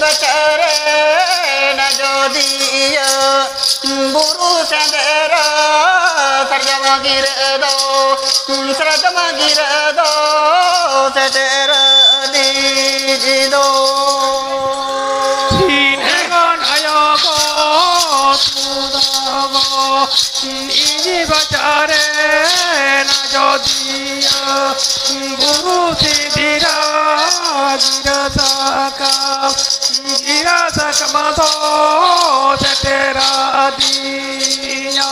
bacare na jodiya buru sendera sarjama girado sarjama girado setera dido Hinegon ayogo tudago iji bacare na jodiya buru sendera gira sakamato setera diya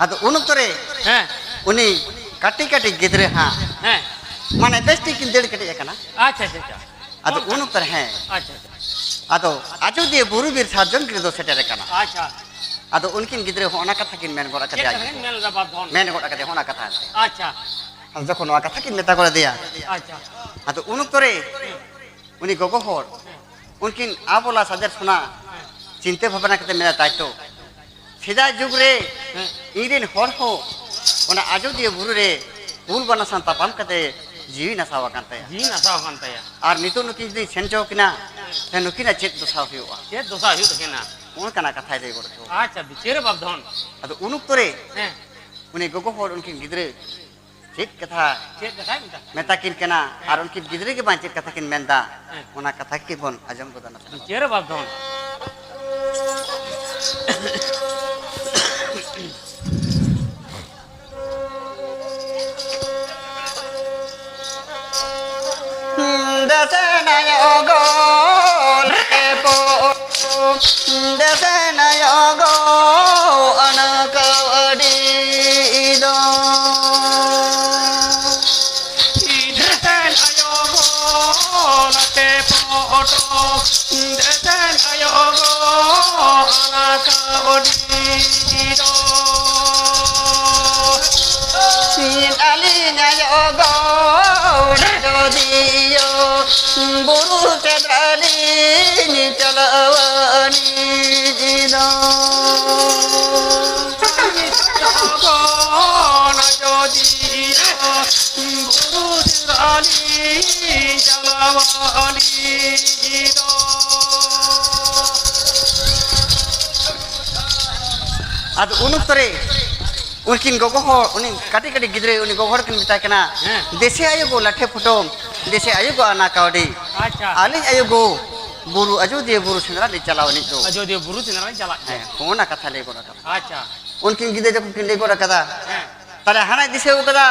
ado unuktore uni kati kati gidre ha mane besti kin del kati ekana acha acha ado unuktore he acha ado ajodiya buru bir sarjon grido setere kana acha ado unkin gidre hona katha kin men gora kate aj mel rabab dhon men gora kate hona katha acha যখন ওয়া কথা কি নেতা করে দেয়া acha আতো উনুক্তরে উনি গগো হর উনকিন আবলা সাজার শোনা চিন্তা ভাবনা করতে মেরা দায়িত্ব সেদা যুগ রে ইরিন হর হো ওনা আজদিয়া বুরু রে উল বানা সান্তা পাম কাতে জিবি না সাওয়া কান্তে ji na sa kantaya আর নিতো নুকি যদি সেনচো কিনা তে নুকিনা চেত dosa হইওয়া ye dosa hu thena কোন কানা কথাই দেই করছো acha bichere bab dhon আতো উনুক্তরে উনি গগো হর উনকিন গিদরে চেত কথা chet dekhai minta মেতাকিন কেনা আর উনকিন গিদরে কে বাঁচিত কথা কিন মেন্দা ওনা কথা কি বন আজম গোদানা bichere bab dhon Desanayogo lepo Desanayogo anakawadido desen ayogo late poto desen ayogo anaka odido Sin alinyayogo jodiyo buru cedrali ni calawani jido ayogo na jodiyo guru sirali jalawali jido ad unuktore उनकिन Gogo हो उनी काटी काटी गिदरे उनी गोगोर किन बिता केना देसे आयोगो लाठे फुटो देसे आयोगो आना कावडी acha आलिन आयोगो बुरु अजोदिया बुरु सेंद्रा ले चलावनी तो ajodiya buru sinara jala होना कथा ले गोरा कथा acha उनकिन गिदे जब किन ले गोरा कथा तारे हाना दिसे वो कथा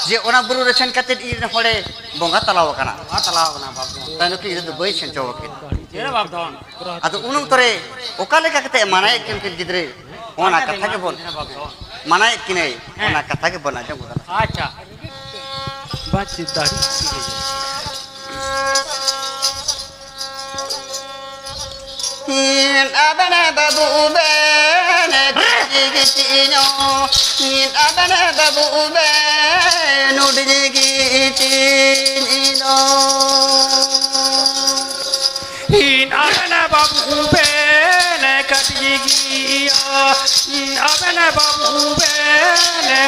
जे ओना बुरु रेशन कते इन होले बोंगा तलाव कना atala na bab dhon तानो कि इदो बई सेंचो के bichere bab dhon आतो उनु तरे ओकाले का कते मानाय किन किन गिदरे ओना कथा के बोल bab dhon मानाय किने ओना कथा के बना जब गोरा acha bachi dari Hin abana babu bene gitino Hin abana babu bene gitino in abana babu bene katigiya in abana babu bene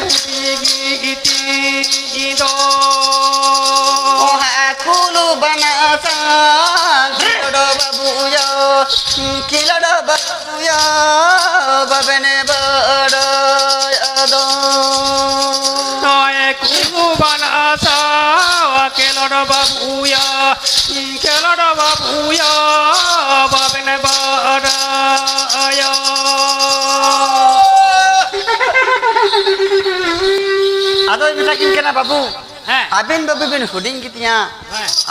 hudigido Oha kulu banasa Kilodo babu ya Kilodo babu ya Babene bada yado noe kubanasa kelodo babuya babene badaya Ado bisa kena babu Heh. Aben babu ben huding gitnya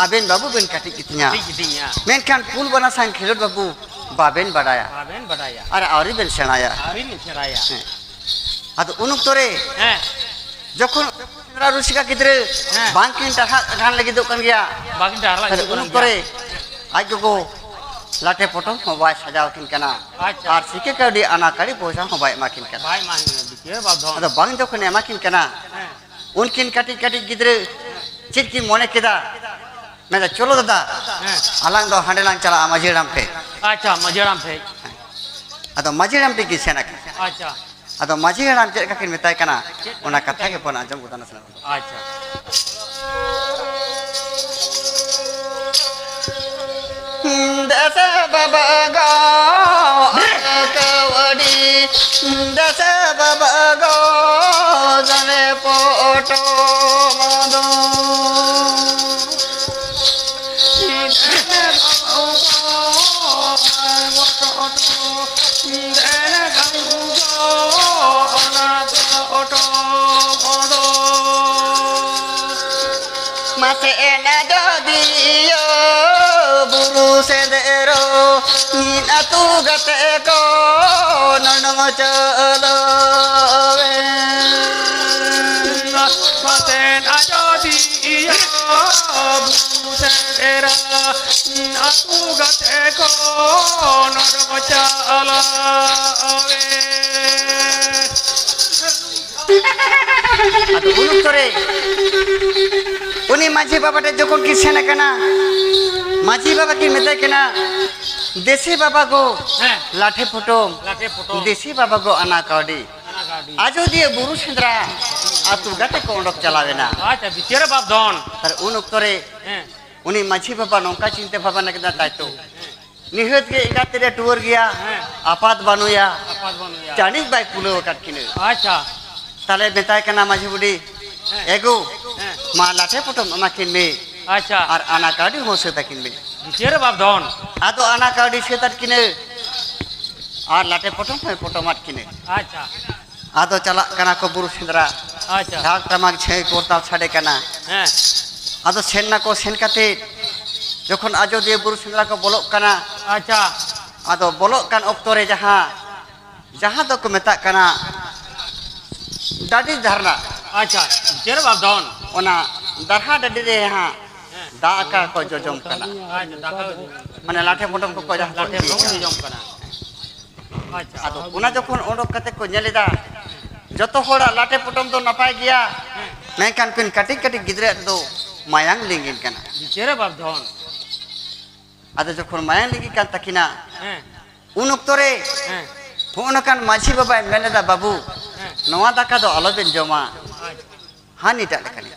Aben babu ben katik gitnya tigidinya Menkan kul banasan kilod babu Baben badaya baben badaya Ara auri ben senaya ari ni ceraya Ado unuk tore যখন রুচিকা গিদরে বাংকিন টাকা গান লাগি দোকান গিয়া bagi darla তাহলে উনুক করে আজ গো লাটে পটম হবাই সাজাও কিন কেনা আচ্ছা। আর সিকে কাউডি আনা কাড়ি পয়সা হবাই মাকিন কেনা bhai mahin bichere bab dhon আদা বাং যখন এমাকিন কেনা উনকিন কাটি কাটি গিদরে চিটকি মনে কেদা মেদা চলো দাদা আলাং দো হান্ডেলাং চালা মাঝিরাম পে acha majaram phe আদা মাঝিরাম পে কি সেনা acha আদা মাঝিরাম চে কাকিন মেতাই কেনা ওনা কথা কে পনা জম গুদানা সেনা acha dasa baba go kawadi dasa baba go jane poto mado mase ena jodiyo buru sendero ina tu gate ko nonong chalo Maten ajodiyo busera aku gateko nodong chalawe. ado uluk tore uni माझी बाबाटे जखन की सेना कना माझी बाबा की मेताय कना देसी बाबा को হ্যাঁ लाठे फोटो লাঠে ফটো देसी बाबा को अना काडी আনা গাড়ি आजो दिए बुरु सेंद्रा आतु गाते को उडक चलावे ना আচ্ছা বিচের বাপ ধন तर उन उक्तरे হ্যাঁ उनी माझी बाबा नौका चिंते बाबा नकदा ताइतो निहत के इकातेरे टूर गया হ্যাঁ आपात बानुया আপাত বনুয়া चानीस बाई पुलो काट किने আচ্ছা ताले मेताय कना माझी बुडी হ্যাঁ एगो হ্যাঁ मा लाठे फोटो मा किनमे আচ্ছা और अना काडी होसे तकिनमे বিচের বাপ ধন आदो अना काडी सेतात किने और लाटे फोटो में फोटो माट किने আচ্ছা आदो चला कना को बुरु सेंद्रा আচ্ছা ढाक टमाक छे कोरता छाड़े कना হ্যাঁ आदो सेन्ना को सेन काते जखन आजो दिए बुरु सेंद्रा को बोलो कना আচ্ছা आदो बोलो कान ओक्तोरे जहां जहां दो को मेता कना दादी धरना আচ্ছা বিচের বাপ ধন ओना दरहा डडी रे यहां হ্যাঁ दाका को जोजम कना আচ্ছা দেখা माने लाठे फोटो को जहां লাঠে ফটো জম করা আচ্ছা आदो ओना जखन ओडक कते को नेलेदा जतो होड़ा लाठे फोटो दो नपाय गया मेंकान पिन कटिक कटिक गिदरे दो मायांग लिंगिन कना বিচের বাপ ধন आदो जखन मायांग लिंगि कान तकिना হ্যাঁ उन ओक्तोरे হ্যাঁ फोनकान माझी बाबा मेलेदा बाबू হ্যাঁ नवा दाका दो आलोबेन जमा আচ্ছা हानि टा लेकनि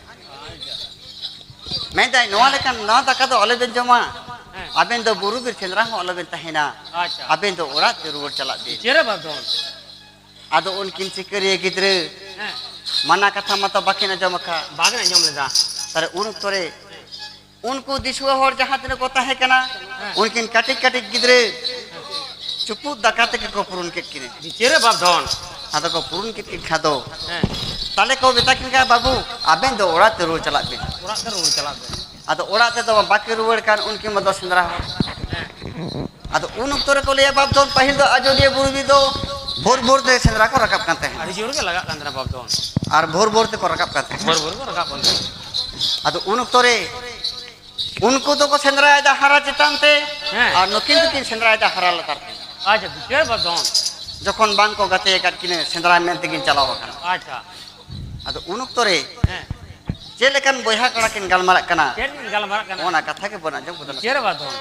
मेंदाय नवा लेकन नवा दाका दो आलोबेन जमा হ্যাঁ आबेन दो बुरु बिर चंद्रा हो आलोबेन तहेना আচ্ছা आबेन दो ओड़ा ते रुवर चला दे বিচের বাপ ধন आदो उनकिन चिकरिए गिद्रे হ্যাঁ मना कथा मत बाकिन जमका বাগনা জম লেদা तारे उन तोरे उनको दिसुआ होर जहां तने को ताहे कना उनकिन कटिक कटिक गिद्रे चुपु दकाते के को पुरुन के किने বিচের বাপ ধন आदो को पुरुन के खादो হ্যাঁ ताले को बेताकिन का बाबू आबेन दो ओड़ा ते रुवर चला बे ওরা তো রুল চালাবে आदो ओड़ा ते तो बाकी रुवर कान उनकी मदद सेंद्रा हो হ্যাঁ आदो उन तोरे को ले बाप दोन पहिल दो अजोदिए बुरबी दो भोर भोर ते सेंद्रा को रकब काते हैं আরে জোর কে লাগা কান্দরা বাপ ধন और भोर भोर ते को रकब काते हैं বর বর করে রাখা বন্ধ आदो उन तोरे उनको तो को सेंद्रा दा हरा चितानते হ্যাঁ और नकिन तो किन सेंद्रा दा हरा लतार আচ্ছা বিচের বাপ ধন जखन बांग को गते काट किने सेंद्रा मेन तेगिन चलाव काना আচ্ছা आदो उन तोरे হ্যাঁ जे लेकन बोया कड़ा किन गलमारा कना কেন গালমারা কানা ओना कथा के बना जम बदल বিচের বাপ ধন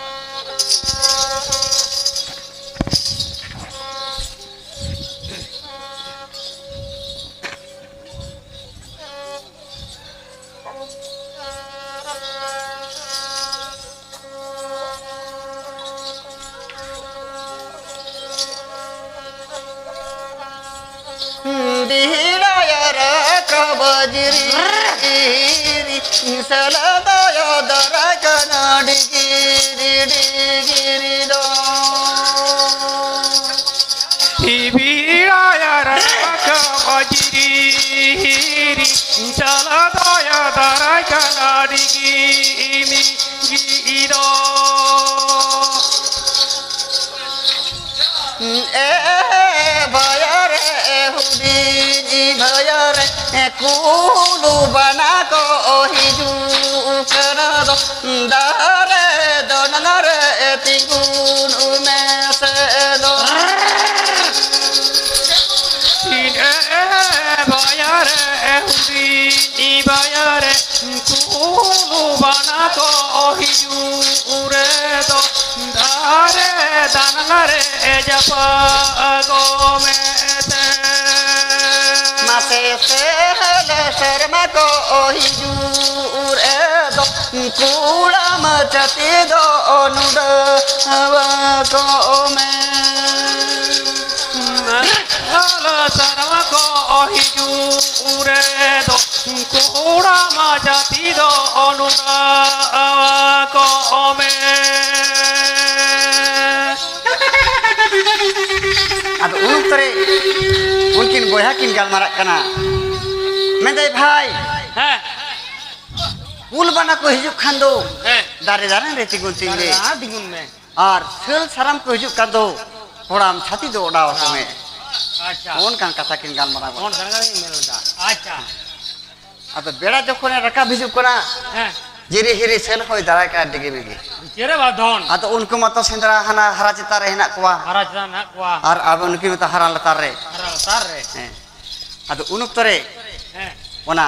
दिहिलायर कबजिरी सलदाय दरा कना डिगिरी डिगिरी दो বিড়ায়ার কবজিরি চালা দয়া দারাই কানাড়ি গিনি গিরো ए भयर हुदी भयर कुलु बना को हिजु कर दो दरे दोनर तिगुन में से दो বায়ার হুদি বায়ার কুলু বানা কো হিজু উরে দো ধারে দানরে জপা গো মেতে मासे से शर्मा को हिजूर ए दो kulam chati do nuda ko me Ala sarva ko hiju ure do kura ma jati do onuda ko me ado untare unkin boya kin galmarak kana mendai bhai hai pul bana ko hijuk khan do hai dare dare re tigun tingle dingun me ar sel saram ko hijuk kan do horam chati do oda me acha on kan katha kin galmarak kon sarga ni meloda acha ado beda jokhon rakab hijuk kana hai jiri hiri sel hoy darai ka digi bigi chere badon ado unku mato sendra hana hara cita re hena kwa harajna na kwa ar abo unki mata hara latar re hara tar re ado unuk tore hai ona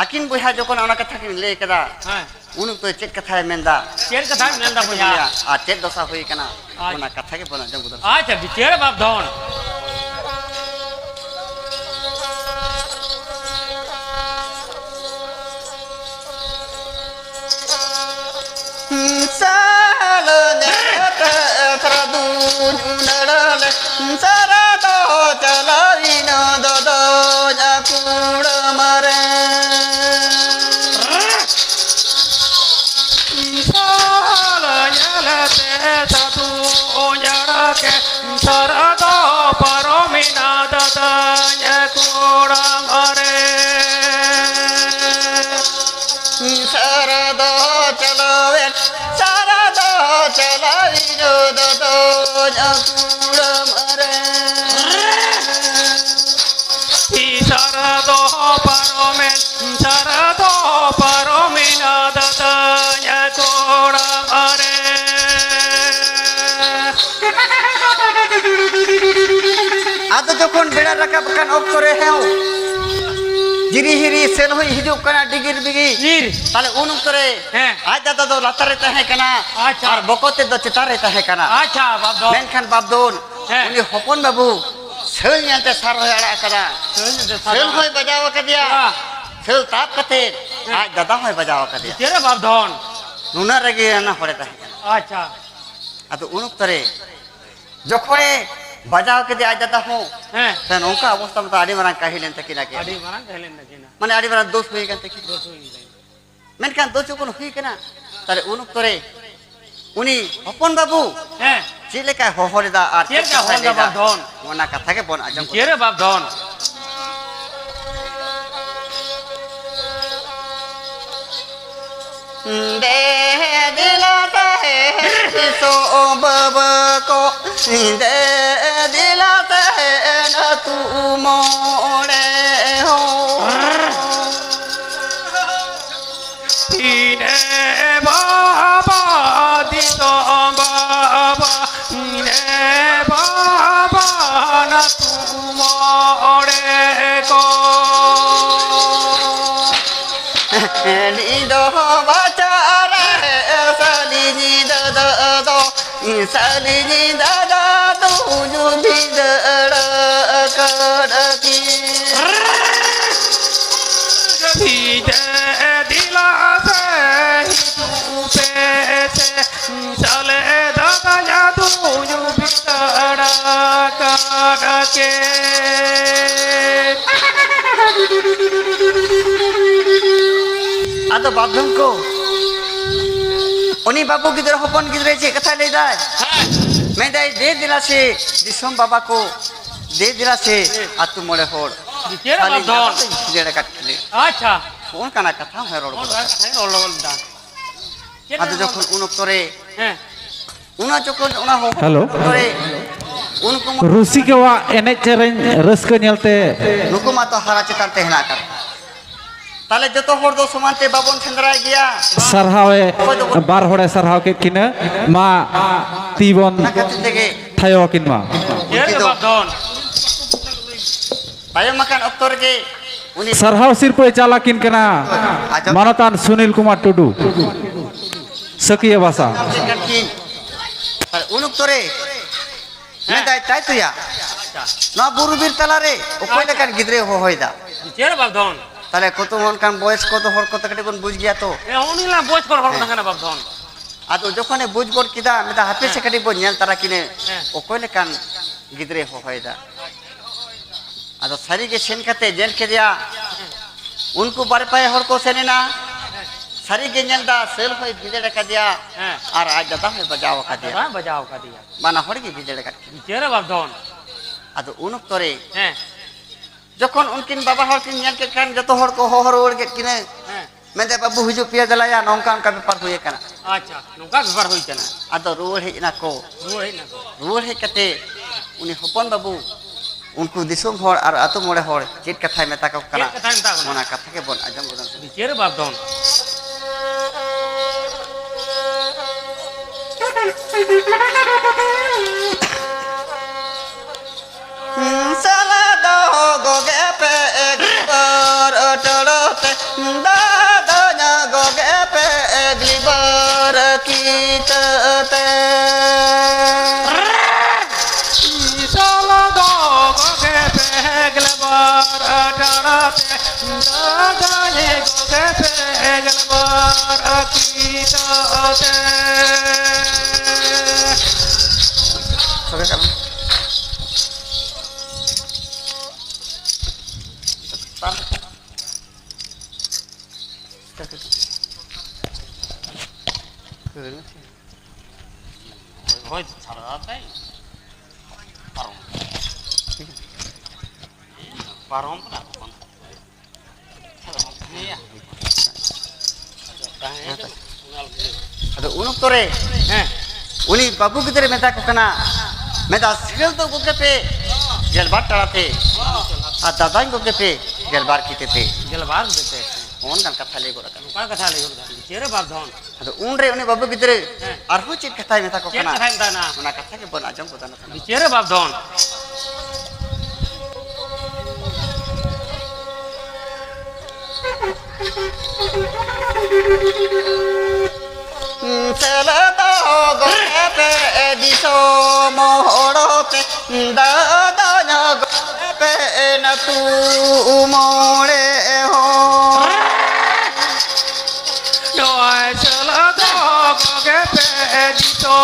akin boya jokon ona katha kin lay kada hai unuk to chet katha menda chere katha menda boya আর চেত দশা হই কেনা ওনা কথাকে বলা জঙ্গু দশা acha chere badon সাল নেত প্রদু নড়ল সারা তো চলাই ন দদ জাকুড় মারে Sala yalate tatu onyarake sarado paromina dadanya kuramare sarod চলবে সারদ চলাই ন দদ জাকুড় মারে sarado paromina dadanya kuramare আদো যখন বেড়া রাকাব কান অক্তরে হেও জিরি হিরি সেল হই হিজুক কানা ডিগির বিগি ir তাহলে উন উত্তরে হ্যাঁ আজ দাদা দো লাতারে তাহে কানা আচ্ছা। আর বকতে দো চিতারে তাহে কানা acha badon মেনখান বাবদুন হ্যাঁ। উনি হপন বাবু সেল নিয়াতে সার হই আড়া কানা সেল হই বাজাও কাদিয়া সেল তাপ কাতে আজ দাদা হই বাজাও কাদিয়া chere badon নুনা রেগে না পড়ে তাহে কানা acha আদো উন উত্তরে যখনে বাজাও কাদিয়া আজ দাদা হো hai তেন ওকা অবস্থা মতো আড়ি মারাং কাহিলেন তাকি নাকি adi marang kalen nakina মানে আড়ি মারাং দোষ হই গান তাকি dosu ini মেনখান দোষ যখন হই কেনা তাহলে উন উত্তরে উনি হপন বাবু hai চিলেকা হহরিদা আর চিলেকা হহরিদা বাদন। ওনা কথাকে বন আজম chere badon দে দিলাতে সো বব কো দে দিলাতে না তু মোড়ে হো ine baba dito baba ine baba na tumore ko নিদ বাচারে সালিনি দাদা দো সালিনি দাদা তু জুবি দড় করতি ide dila se hidu pete chale daga ya tu yu bitara karake আদো বাবধম কো উনি বাবু গিদর হপন গিদরে যে কথা লই দায় মেদাই দে দিলা সে দিসম বাবা কো দে দিলা সে আর তু মোড়ে হড় chere badon যেটা কাটলে acha কোন কানা কথা হয় রড় আদো যখন উনক করে উনা যখন উনা হো Halo. করে উনকো Rusikawa enek cereng reuska nyelte নুকো মাতো হারা চেতান তেহনা কাট তাহলে যত হড় দো সমানতে বাবন সেন্দ্রায় গিয়া sarhawe bar hore sarhaw ke kina ma tibon না খাতি থেকে thayo kin ma chere badon তাই মাকান অক্তরকে উনি sarhaw sirpoy chalakin kana manatan Sunil Kumar Tudu Sekiya basa কাটকিন তাহলে উনুক তোরে মেদাই তাই তুইয়া না বুরুবির তালারে ও কইলা কান গিদরে হইদা chere badon তাহলে কত অনকান বয়স কত হর কত কাটি বন বুঝ গিয়া তো এ উনিলা বয়স কর হল না কেন বাপধন আদো যখন বুঝ গর কিদা মেদা হাপে সে কাটি বন নেল তারা কিনে হ্যাঁ। অকয় লেকান গিদরে হয়দা আদো সারি গে সেন খাতে জেন কে দিয়া उनको बारे पाए हर को सेने ना सारी गे नेलदा सेल होय भिजड़ का दिया হ্যাঁ और आज दादा में बजाव का दिया হ্যাঁ বাজাও কা দিয়া माना हर गे भिजड़ का চেরে বাপধন আদো উনক তরে হ্যাঁ যখন উনকিন বাবা হর কিন নেল के कान যত হর को হর ওর গে কিনে হ্যাঁ मेदे बाबू हुजु पिया दलाया नौका का व्यापार हुए कना আচ্ছা নৌকা ব্যাপার হইছে না आदो रुवर हे ना को রুই না रुवर हे कते उनी हपन बाबू उनको दिसुम हर और अतो मोड़े हर चेत कथा मेता को कना চের কথা নিতা কোন ओना कथा के बन आजम गोदन চেরে বাপধন साला दो गोगे पे एक बार अटड़ते दादा ना गोगे पे अगली बार कीचते চলো গো গোগে পেগল বার আটারাতে দাদায়ে গোগে পেগল বার আকিতাতে सबे करना হয় ছাড়া তাই পারম পারম না কোন নিয়া अदो उनक तोरे হ্যাঁ उनी बाबू किधरे मेता को कना मेता सिगल तो गोगे पे गेलबार टड़ाते आ दादा गोगे पे गेलबार कीते पे জলবার দিতে ओन गन कथा ले गोरा নৌকা কথা লাগি চেরে বাপধন अदो उन रे उनी बाबू किधरे हाँ। और हो चित कथा मेता को চের कना কথা নিতা না ओना कथा के बन आजम गोदन চেরে বাপধন चला दो गोगे पे दिसो मोहड़ो पे दादा ना गोगे पे न तू मोड़े हो নয় চলো গো গোগে পেজিতো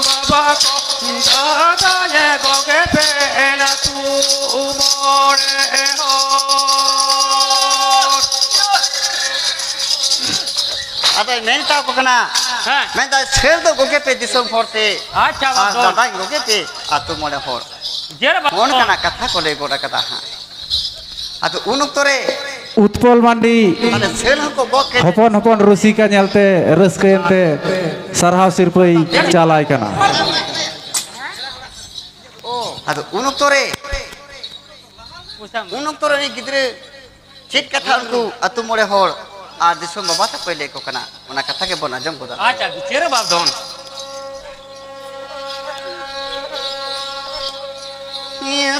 বাবা কো দাদায়ে গোগে পেনা তু মোরে হো अबे मेनता को कना হ্যাঁ मैं दा छेड़ दो गोगे पे दिसो फोड़ते আচ্ছা आ বাপধন दादा गोगे पे आ तू मोड़े हो চেরে फोन বাপধন कना कथा को ले गोड़ा कथा हां आ तो उन तोरे উৎপল মান্ডি माने छेल को बके হপন হপন রসিকা নেলতে রসকেনতে সারহাও সিরপই চালাই কানা आ तो उन तोरे পুছাম उन तोरे नि गिदरे चित कथा उनको आ तू मोड़े हो आ दिसो बाबा ता पहले को कना ओना कथा के बना जम गोदा আচ্ছা চেরে বাপধন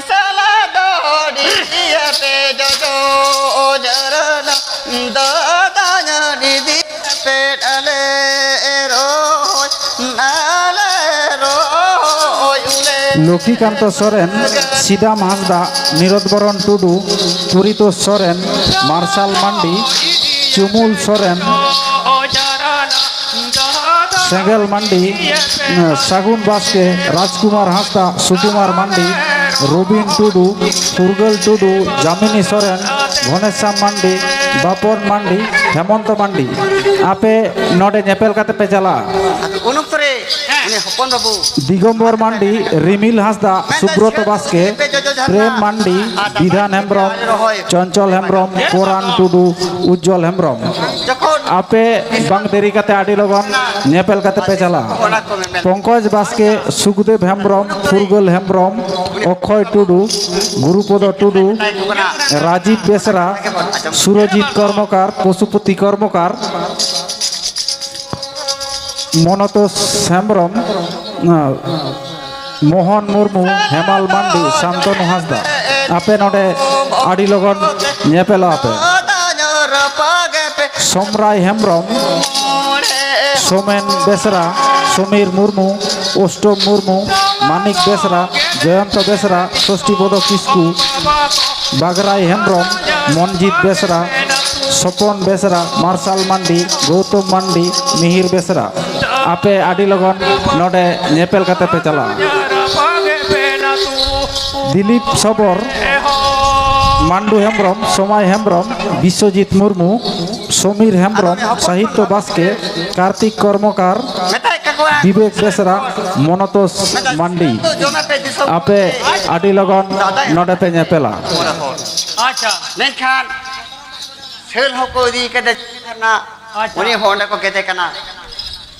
साला दौड़ी दिया पे जो जरना दादा नी दिया पे डाले रो नाले रो उले লক্ষ্মীকান্ত সরেন সিদাম হাসদা নীরদবরণ টুডু পুরিতোষ সরেন মার্শাল মান্ডি চুমুল সরেন ও জারানা দাদা সেঙ্গেল মান্ডি সাগুন বাসকে রাজকুমার হাসদা সুকুমার মান্ডি রবিন টুডু ফুরগল টুডু জামিনী সরেন ঘনেশ্যাম মান্ডি বাপন মান্ডি হেমন্ত মান্ডি আপে নডে নেপেল কাতে পেচালা উনুক্তরে উনি হপন বাবু দিগম্বর মান্ডি রিমিল হাসদা সুব্রত বাসকে প্রেম মান্ডি বিধান হেমব্রম চঞ্চল হেমব্রম কোরআন টুডু উজ্জ্বল হেমব্রম যখন আপে বাং দেরি কাতে আডি লগন নেপেল কাতে পেচালা ওনা কমে মেল পঙ্কজ বাসকে সুখদেব হেমব্রম ফুরগল হেমব্রম অক্ষয় টুডু গুরুপদ টুডু নাই কোনা রাজীব বেসরা সুরজিৎ কর্মকার পশুপতি কর্মকার মনতোষ হেমব্রম মোহন মুর্মু হেমাল মান্ডি শান্তনু হাসদা আপে নডে আডি লগন নেপেলা আপে দানর পাগে পে সোমরায় হেমব্রম সোমেন বেসরা সমীর মুর্মু অষ্টম মুর্মু মানিক বেসরা জয়ন্ত বেসরা ষষ্ঠীপদ কিস্কু বাগরাই হেমব্রম মনজিৎ বেসরা স্বপন বেসরা মার্শাল মান্ডি গৌতম মান্ডি মিহির বেসরা আপে আডি লগন নডে নেপেল কাতে पे चला দিলীপ সবর মান্ডু হেমব্রম সময় হেমব্রম বিশ্বজিৎ মুর্মু সমীর হেমব্রম সাহিত্য বাস্কে কার্তিক কর্মকার Metai kakua. বিবেক Besra Manatosh mandi Jona pe diso. আপে আডি লগন নডে पे নেপেলা Mora hor. আচ্ছা Menkan. Sel hoko di kada kana. Acha. Uni honda ko kete kana.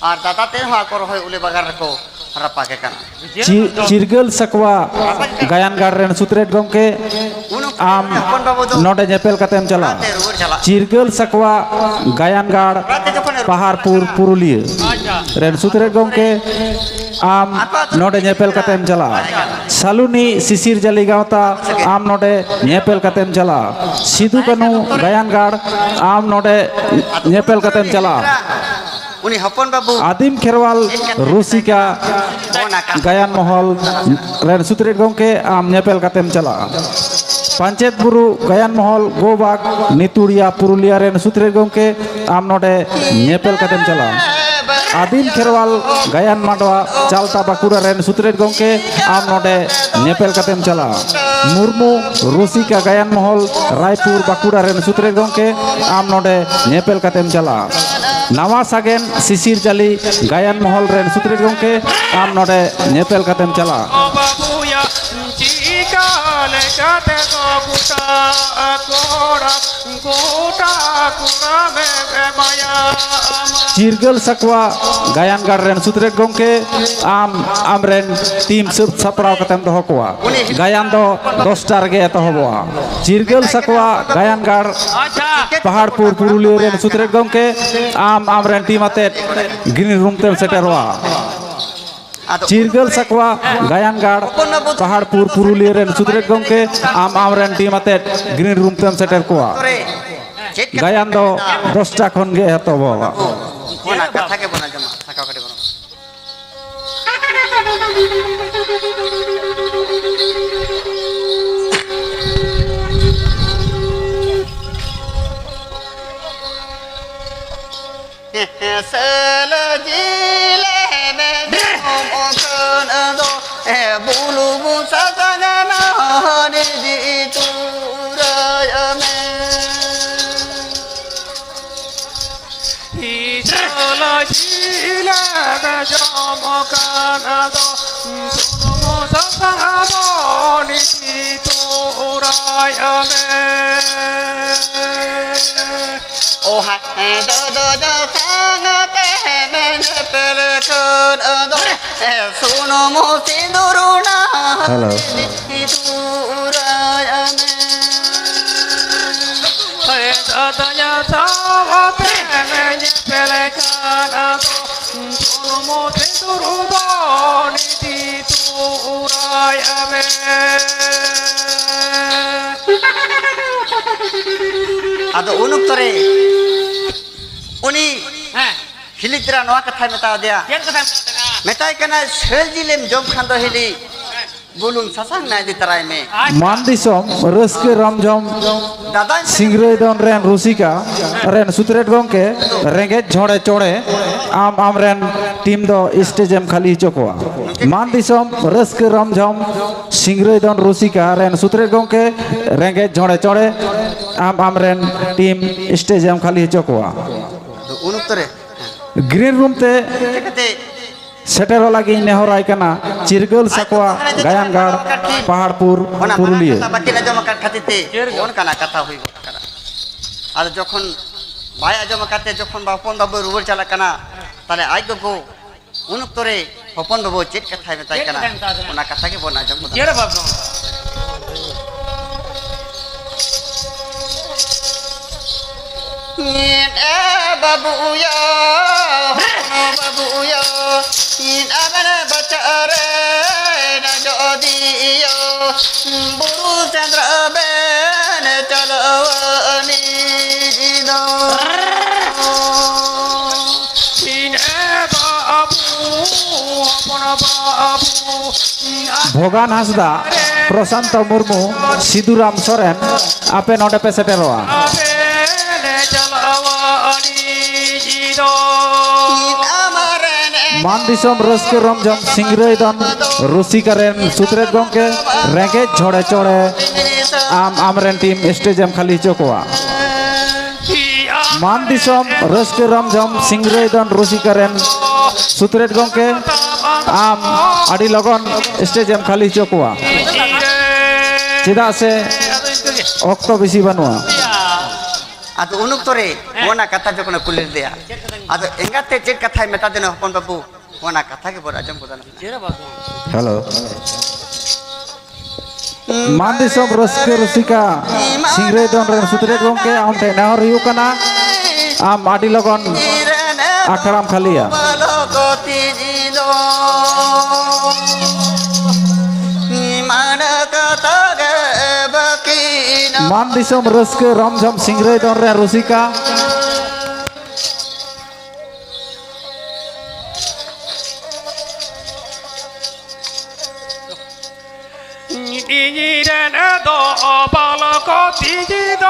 Ar data te ho akor hoy ule bagar ko harapa ke kana. চিরগেল সাকওয়া গায়ান garden সুত্রেট গমকে Unuk আম kon babu do. নডে নেপেল কাতেম চলা Te ruur chala. চিরগেল সাকওয়া গায়ানগাড় Rate jokon Paharpur Purulia আচ্ছা রেন সুত্রেট গমকে আম নডে নেপেল কাতেম চলা সালুনি শিশির জালি গাঁওতা আম নডে নেপেল কাতেম চলা সিধু কানু গায়ানগাড় আম নডে নেপেল কাতেম চলা Uni hopon babu. আদিম খেরওয়াল রুসিকা Bona ka. গায়ান মহল রেন সুত্রেট গমকে আম নেপেল কাতেম চলা পঞ্চায়েত বুরু গায়ান মহল গোবাগ নিতুড়িয়া পুরুলিয়া রেন সুত্রেট গমকে আম নডে নেপেল কাতেম চলা আদিম খেরওয়াল গায়ান মাডোয়া চালতা বাঁকুড়া রেন সুত্রেট গমকে আম নডে নেপেল কাতেম চলা মুর্মু রুসিকা গায়ান মহল রায়পুর বাঁকুড়া রেন সুত্রেট গমকে আম নডে নেপেল কাতেম চলা নামা সাগেন শিশির জালি গায়ান মহল রেন সুত্রেট গমকে আম নডে নেপেল কাতেম চলা বাবুয়া চিকালে কাতে তো গোটা কোড়া মে মায়া চিরগেল সাকওয়া গায়ান গার্ডেন সুত্রেট গমকে আম আমরেন টিম সব সাপড়াও কাতেম দহ কোয়া গায়ান দো 10টা রেগে এতহবয়া চিরগেল সাকওয়া গায়ান গাড় আচ্ছা পাহাড়পুর পুরুলিয়া রেন সুত্রেট গমকে আম আমরেন টিম আতে গ্রিন রুম তেম সেটেরওয়া Ado. চিরগেল সাকওয়া গায়ান গাড় পাহাড়পুর পুরুলিয়া রেন সুত্রেট গমকে আম আমরেন টিম আতে গ্রিন রুম তেম সেটের কোয়া Tore. Chet ka. গায়ান দো 10টা খন গে এতহবয়া Bona katha ke bona jama. Saka kate bona. Sala jile me jom okon ado bulu musa sagana ni di turaya me. চলা ঝিলা জমকানা দো সুনমো সাসাবো নিতি তোরায় মে Oh hai do do do sang te men per kon ado suno mo sinduruna Hello. turaya me. দাদা সাওয়াতে মেনে পেলে কানা তো সুনমো তেদুরুদো নিতি তোরায় মে Ado unuk tore uni হ্যাঁ hilitra noa katha meta dia কেন কথা না metai kana seljilem jom khando hili bulung sasang na di tarai me মান দিসম রসকে রমঝম dada সিংরই দন রেন রুসিকা রেন সুত্রেট গমকে রেঙ্গেজ ঝড়ে চড়ে আম আম রেন টিম দো স্টেজেম খালি চকোয়া মান দিসম রসকে রমঝম সিংরই দন রুসিকা রেন সুত্রেট গমকে রেঙ্গেজ ঝড়ে চড়ে আম আম রেন টিম স্টেজেম খালি চকোয়া unuk tore গ্রিন রুমতে kete সেটেরো লাগি নেহরাই কানা চিরগল সাকওয়া গায়ানগাড় Paharpur ona Purulia mana kata bakina jom kat khatite on kana katha hui kana ado jokhon bai ajom kate jokhon bapon babu ruur chala kana tale ai go unuk tore hopon babu chet katha metai kana ona katha ke bona jom কে রে বাবু babu ya babu ya in abana bachare na jodi ya buru chandra ben chalawani do ইনে বাবু আপনা বাবু ভোগান হাসদা প্রশান্ত মুর্মু সিধুরাম সরেন আপে নডে pay সেটেরোয়া আপেনে চলওয়ানি জিদো মান দিসম রসকে রমজম সিংরইদন রসিকারেন সুত্রেত গংকে রেগে ঝড়ে চড়ে আমরেন team স্টেজেম খালি চোকোয়া মান দিসম রসকে রমজম সিংরইদন রসিকারেন সুত্রেত গংকে আডি লগন স্টেজেম খালি চোকোয়া চিদা সে অক্ত বেশি বানুয়া ᱟᱫᱚ ᱩᱱ ᱚᱠᱛᱚ ᱨᱮ ᱚᱱᱟ ᱠᱟᱛᱷᱟ ᱡᱚᱠᱷᱚᱱ ᱠᱩᱞᱤ ᱞᱮᱫᱮᱭᱟ ᱟᱫᱚ ᱮᱸᱜᱟᱛᱮ ᱪᱮᱫ ᱠᱟᱛᱷᱟᱭ ᱢᱮᱛᱟ ᱫᱮᱱᱟ ᱦᱚᱯᱚᱱ ᱵᱟᱹᱵᱩ ᱚᱱᱟ ᱠᱟᱛᱷᱟ ᱜᱮ ᱵᱚᱱ ᱟᱸᱡᱚᱢ ᱜᱚᱫᱟ হ্যালো মান দিসম রসকে রসিকা সিংরইদন রেন সুত্রেত গংকে আমতে নেহর ᱦᱩᱭᱩᱜ ᱠᱟᱱᱟ ᱟᱢ ᱟᱹᱰᱤ ᱞᱚᱜᱚᱱ ᱟᱠᱷᱲᱟᱢ ᱠᱷᱟᱹᱞᱤᱭᱟ মান দিসম রসকে রমঝম সিংরইদন রেন রসিকা নিজিরেন দো বালক তিজিদ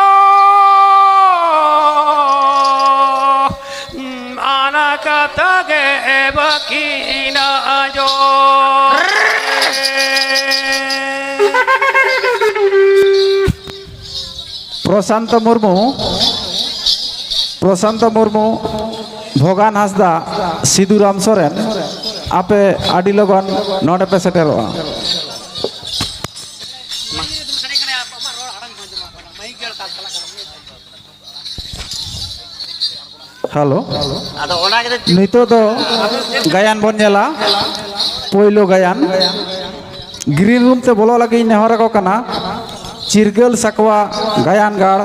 আনাকাতগে বকিনা জো প্রশান্ত মুর্মু ভোগান হাসদা সিধুরাম সরেন আপে আডি লগন নডে পে সেটেরোয়া হ্যালো ᱟᱫᱚ ᱚᱱᱟ ᱜᱮ নিতো তো গায়ান বন জেলা পয়লো গায়ান গ্রিন রুম তে বলো লাগি নেহরা কো কানা চিরগল সাকওয়া গায়ানগাড়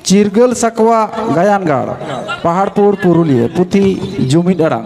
চিরগল সাকওয়া গায়ানগাড় পাহাড়পুর পুরুলিয়া পুথি জুমিদ আড়াং